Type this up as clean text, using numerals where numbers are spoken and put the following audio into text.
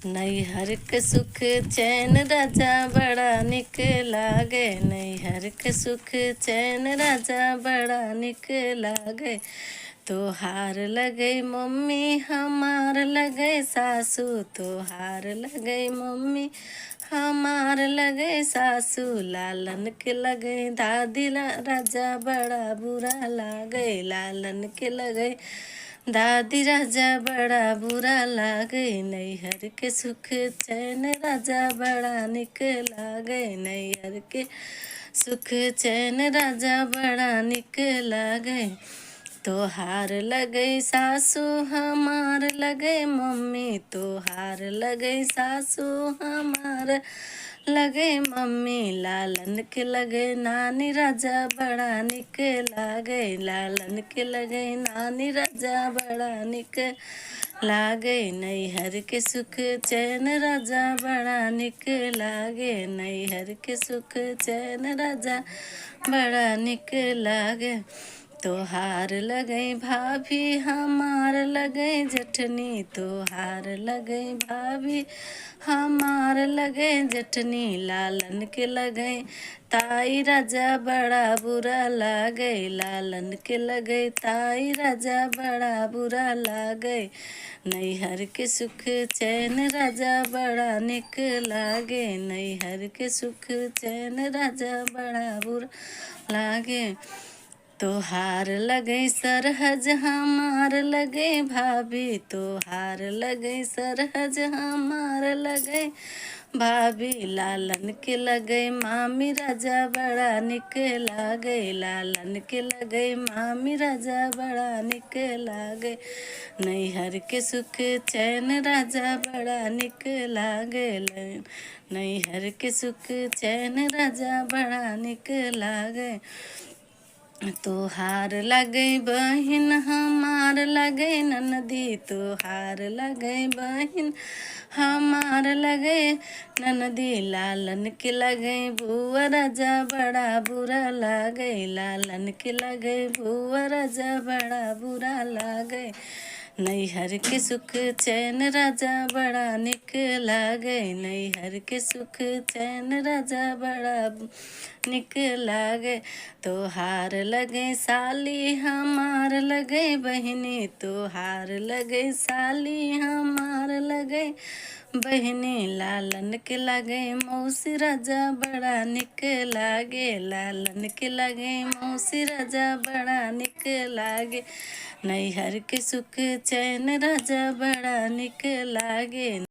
नैहर के सुख चैन राजा बड़ा निक लागे। नैहर के सुख चैन राजा बड़ा निक लागे। तोहार लगे मम्मी हमार लगे सासू। तोहार लगे मम्मी हमार लगे सासू। लालन के लगे दादी राजा बड़ा बुरा लागे। लालन के लगे दादी राजा बड़ा बुरा लागे। नैहर के सुख चैन राजा बड़ा निक लागे। नैहर के सुख चैन राजा बड़ा निक लागे। तोहार लगे सासू हमार लगे मम्मी। तोहार लगे सासू हमार लगे मम्मी। लालन के लगे नानी राजा बड़ा निक लागे। लालन के लगे नानी राजा बड़ा निक लागे। नैहर के सुख चैन राजा बड़ा निक लागे। नैहर के सुख चैन राजा बड़ा निक लागे। तोहार लगे भाभी हमार लगे जठनी। तोहार लगे भाभी हमार लगे जठनी। लालन के लगे ताई राजा बड़ा बुरा लागे। लालन के लगे ताई राजा बड़ा बुरा लागे। नैहर के सुख चैन राजा बड़ा निक लागे। नैहर के सुख चैन राजा बड़ा बुरा लागे। तोहार लगे सरहज हमार लगे भाभी। तोहार लगे सरहज हमार लगे भाभी। लालन के लगे मामी राजा बड़ा निक लागे। लालन के लगे मामी राजा बड़ा निक लागे। नैहर के सुख चैन राजा बड़ा निक लागे। नैहर के सुख चैन राजा बड़ा निक लागे। तोहार लगे बहिन हमार लगे ननदी। तोहार लगे बहिन हमार लगे ननदी। लालन के लगे बुआ राजा बड़ा बुरा लागे। लालन के लगे बुआ राजा बड़ा बुरा लागे। नैहर के सुख चैन राजा बड़ा निक लागे। नैहर के सुख चैन राजा बड़ा निक लागे। तोहार लगे साली हमार लगे बहिनी। तोहार लगे साली हमार लगे बहिनी। लालन के लगे मौसी राजा बड़ा निक लागे। लालन के लगे मौसी राजा बड़ा निक लागे। नैहर के सुख चैन राजा बड़ा निक लागे।